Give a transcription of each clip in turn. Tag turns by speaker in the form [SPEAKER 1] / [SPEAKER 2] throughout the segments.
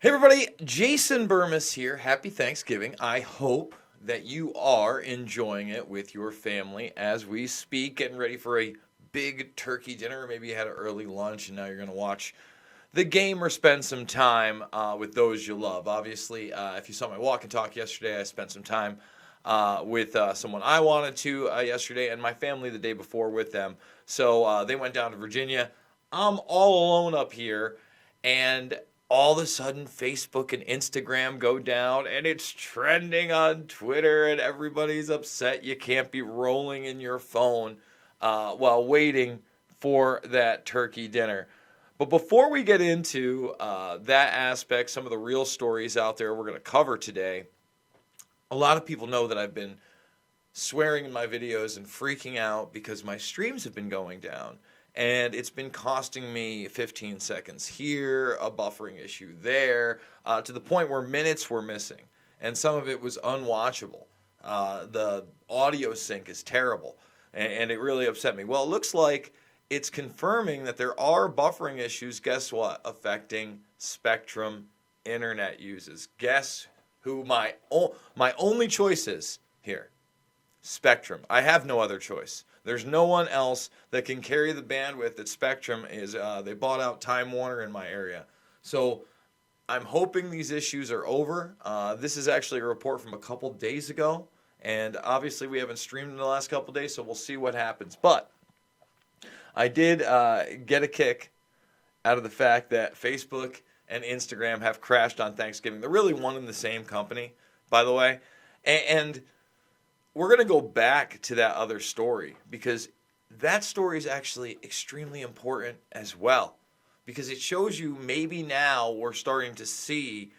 [SPEAKER 1] Hey everybody, Jason Burmis here. Happy Thanksgiving. I hope that you are enjoying it with your family as we speak, getting ready for a big turkey dinner. Maybe you had an early lunch and now you're going to watch the game or spend some time with those you love. Obviously, if you saw my walk and talk yesterday, I spent some time with someone I wanted to yesterday and my family the day before with them. So they went down to Virginia. I'm all alone up here, and all of a sudden Facebook and Instagram go down and it's trending on Twitter and everybody's upset you can't be rolling in your phone while waiting for that turkey dinner. But before we get into that aspect, some of the real stories out there we're going to cover today, a lot of people know that I've been swearing in my videos and freaking out because my streams have been going down. And it's been costing me 15 seconds here, a buffering issue there, to the point where minutes were missing. And some of it was unwatchable. The audio sync is terrible. And it really upset me. Well, it looks like it's confirming that there are buffering issues, guess what, affecting Spectrum internet users. Guess who my only choice is here? Spectrum. I have no other choice. There's no one else that can carry the bandwidth that Spectrum is. They bought out Time Warner in my area. So I'm hoping these issues are over. This is actually a report from a couple days ago. And obviously we haven't streamed in the last couple days, so we'll see what happens. But I did get a kick out of the fact that Facebook and Instagram have crashed on Thanksgiving. They're really one and the same company, by the way. And we're going to go back to that other story because that story is actually extremely important as well, because it shows you maybe now we're starting to see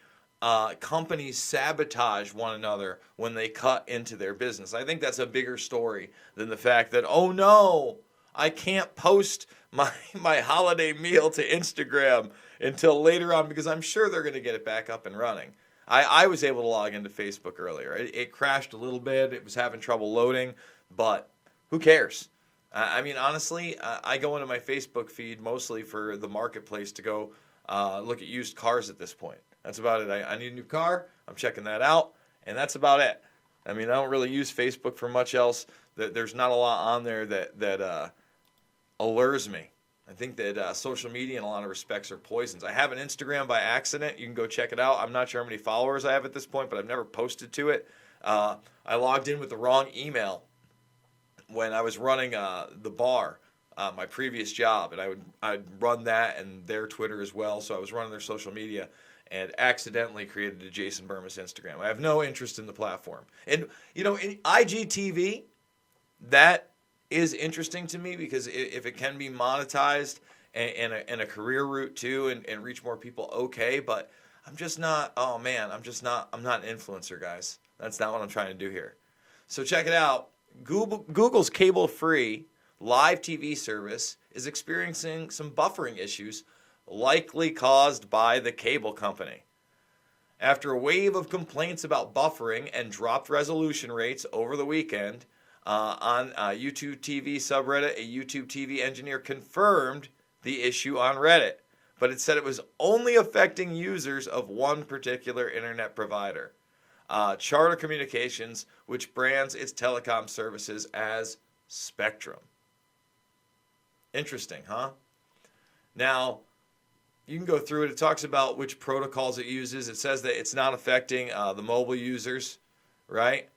[SPEAKER 1] companies sabotage one another when they cut into their business. I think that's a bigger story than the fact that, oh no, I can't post my holiday meal to Instagram until later on because I'm sure they're going to get it back up and running. I was able to log into Facebook earlier. It crashed a little bit. It was having trouble loading, but who cares? I mean, honestly, I go into my Facebook feed mostly for the marketplace to go look at used cars at this point. That's about it. I need a new car. I'm checking that out, and that's about it. I mean, I don't really use Facebook for much else. There's not a lot on there that allures me. I think that social media in a lot of respects are poisons. I have an Instagram by accident. You can go check it out. I'm not sure how many followers I have at this point, but I've never posted to it. I logged in with the wrong email when I was running the bar, my previous job, and I'd run that and their Twitter as well. So I was running their social media and accidentally created a Jason Burmis Instagram. I have no interest in the platform. And, you know, in IGTV, that is interesting to me because if it can be monetized and a career route too and reach more people, okay, but I'm just not, I'm not an influencer, guys. That's not what I'm trying to do here. So check it out. Google's cable-free live TV service is experiencing some buffering issues likely caused by the cable company. After a wave of complaints about buffering and dropped resolution rates over the weekend, on YouTube TV subreddit, a YouTube TV engineer confirmed the issue on Reddit, but it said it was only affecting users of one particular internet provider, Charter Communications, which brands its telecom services as Spectrum. Interesting, huh? Now, you can go through it. It talks about which protocols it uses. It says that it's not affecting the mobile users, right?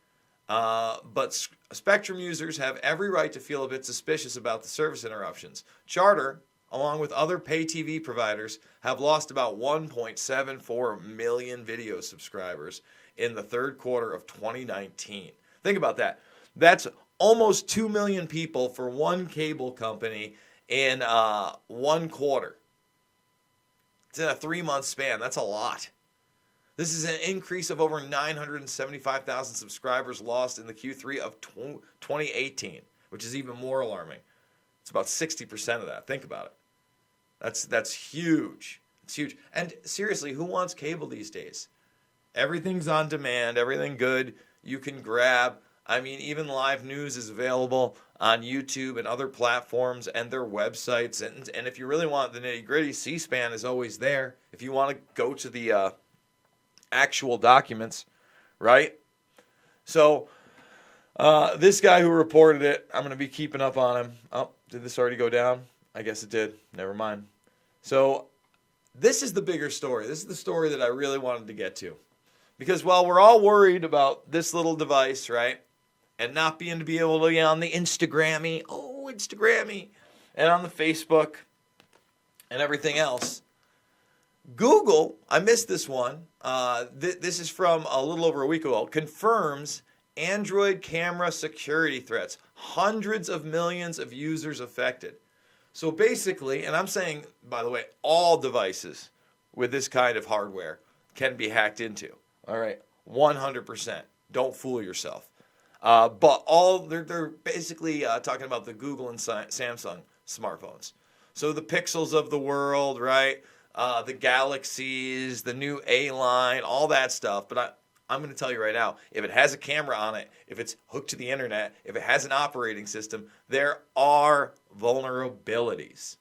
[SPEAKER 1] But Spectrum users have every right to feel a bit suspicious about the service interruptions. Charter, along with other pay TV providers, have lost about 1.74 million video subscribers in the third quarter of 2019. Think about that. That's almost 2 million people for one cable company in one quarter. It's in a 3-month span. That's a lot. This is an increase of over 975,000 subscribers lost in the Q3 of 2018, which is even more alarming. It's about 60% of that. Think about it. That's huge. It's huge. And seriously, who wants cable these days? Everything's on demand. Everything good you can grab. I mean, even live news is available. on YouTube and other platforms and their websites. And if you really want the nitty gritty, C-SPAN is always there. If you want to go to the actual documents, right? So this guy who reported it, I'm going to be keeping up on him. Oh, did this already go down? I guess it did. Never mind. So this is the bigger story. This is the story that I really wanted to get to. Because while we're all worried about this little device, right, and not being to be able to be on the Instagrammy, and on the Facebook and everything else, Google, I missed this one. This is from a little over a week ago, confirms Android camera security threats. Hundreds of millions of users affected. So basically, and I'm saying, by the way, all devices with this kind of hardware can be hacked into. All right, 100%. Don't fool yourself. But they're basically talking about the Google and Samsung smartphones. So the Pixels of the world, right? The Galaxies, the new A line, all that stuff. But I'm going to tell you right now, if it has a camera on it, if it's hooked to the internet, if it has an operating system, there are vulnerabilities.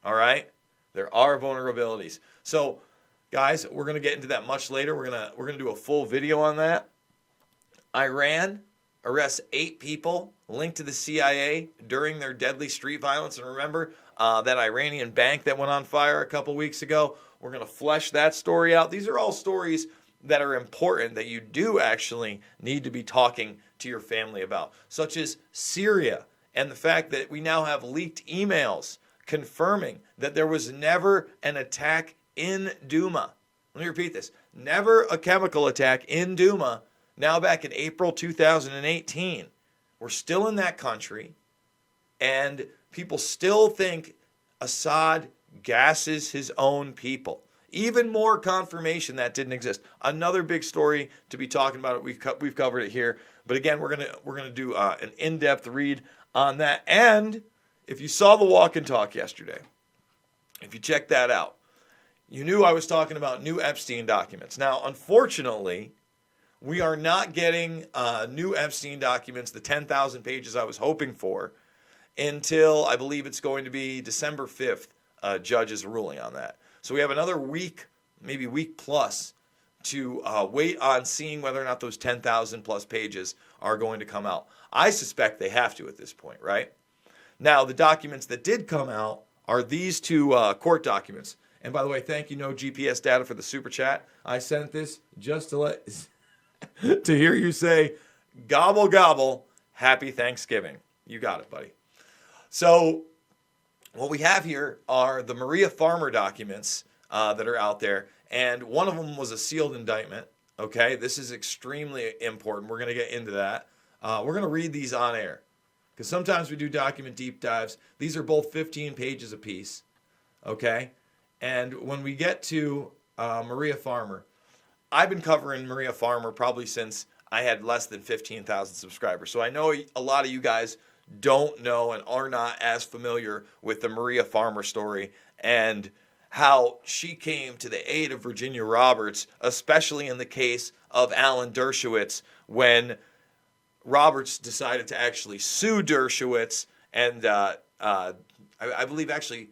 [SPEAKER 1] All right? There are vulnerabilities. So, guys, we're going to get into that much later. We're going to do a full video on that. Iran arrests 8 people linked to the CIA during their deadly street violence. And remember that Iranian bank that went on fire a couple weeks ago? We're going to flesh that story out. These are all stories that are important that you do actually need to be talking to your family about, such as Syria and the fact that we now have leaked emails confirming that there was never an attack in Douma. Let me repeat this. Never a chemical attack in Douma, now back in April 2018. We're still in that country, and people still think Assad gasses his own people. Even more confirmation that didn't exist. Another big story to be talking about. We've covered it here, but again, we're gonna do an in-depth read on that. And if you saw the walk and talk yesterday, if you checked that out, you knew I was talking about new Epstein documents. Now, unfortunately, we are not getting new Epstein documents, the 10,000 pages I was hoping for, until I believe it's going to be December 5th. Judge's ruling on that. So we have another week, maybe week plus, to wait on seeing whether or not those 10,000 plus pages are going to come out. I suspect they have to at this point, right? Now, the documents that did come out are these 2 court documents. And by the way, thank you, No GPS Data, for the super chat. I sent this just to to hear you say, gobble, gobble, happy Thanksgiving. You got it, buddy. So what we have here are the Maria Farmer documents that are out there, and one of them was a sealed indictment. Okay, this is extremely important. We're going to get into that. We're going to read these on air because sometimes we do document deep dives. These are both 15 pages apiece. Okay, and when we get to Maria Farmer, I've been covering Maria Farmer probably since I had less than 15,000 subscribers. So I know a lot of you guys don't know and are not as familiar with the Maria Farmer story and how she came to the aid of Virginia Roberts, especially in the case of Alan Dershowitz, when Roberts decided to actually sue Dershowitz. And I believe actually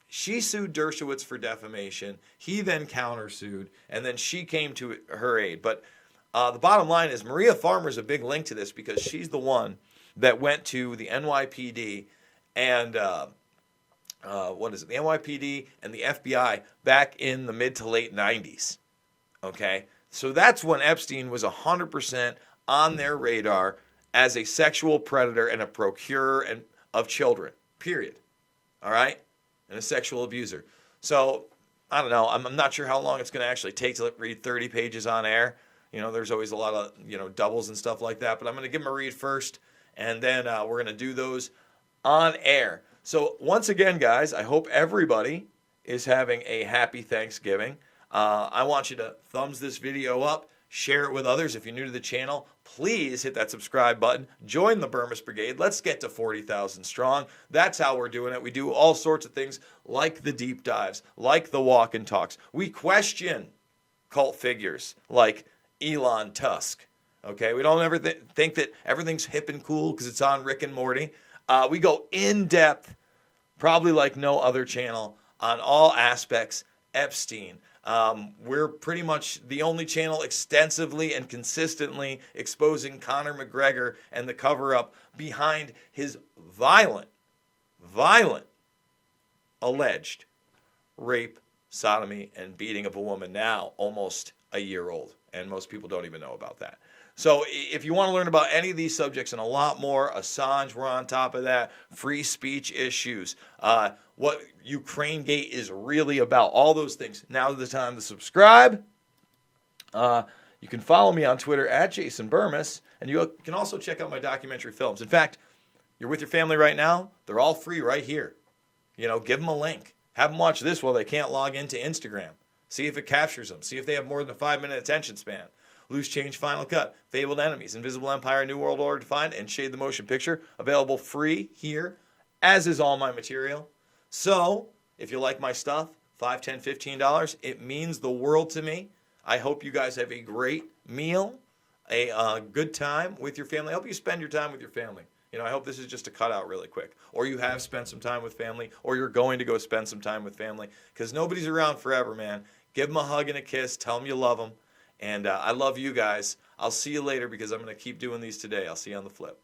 [SPEAKER 1] she sued Dershowitz for defamation. He then countersued, and then she came to her aid. But the bottom line is Maria Farmer is a big link to this because she's the one that went to the NYPD and the NYPD and the FBI back in the mid to late 90s. Okay, so that's when Epstein was 100% on their radar as a sexual predator and a procurer of children. Period. All right, and a sexual abuser. So I don't know. I'm not sure how long it's going to actually take to read 30 pages on air. You know, there's always a lot of doubles and stuff like that. But I'm going to give them a read first. And then we're going to do those on air. So once again, guys, I hope everybody is having a happy Thanksgiving. I want you to thumbs this video up, share it with others. If you're new to the channel, please hit that subscribe button. Join the Burmis Brigade. Let's get to 40,000 strong. That's how we're doing it. We do all sorts of things like the deep dives, like the walk and talks. We question cult figures like Elon Tusk. Okay, we don't ever think that everything's hip and cool because it's on Rick and Morty. We go in depth, probably like no other channel, on all aspects. Epstein. We're pretty much the only channel extensively and consistently exposing Conor McGregor and the cover-up behind his violent, alleged rape, sodomy, and beating of a woman, now almost a year old. And most people don't even know about that. So if you want to learn about any of these subjects and a lot more, Assange, we're on top of that, free speech issues, what Ukraine Gate is really about, all those things. Now's the time to subscribe. You can follow me on Twitter at Jason Burmis, and you can also check out my documentary films. In fact, you're with your family right now, they're all free right here. Give them a link. Have them watch this while they can't log into Instagram. See if it captures them. See if they have more than a 5-minute attention span. Loose Change, Final Cut, Fabled Enemies, Invisible Empire, New World Order Defined, and Shade the Motion Picture. Available free here, as is all my material. So, if you like my stuff, $5, $10, $15, it means the world to me. I hope you guys have a great meal, a good time with your family. I hope you spend your time with your family. I hope this is just a cutout really quick. Or you have spent some time with family, or you're going to go spend some time with family, because nobody's around forever, man. Give them a hug and a kiss. Tell them you love them. And I love you guys. I'll see you later because I'm going to keep doing these today. I'll see you on the flip.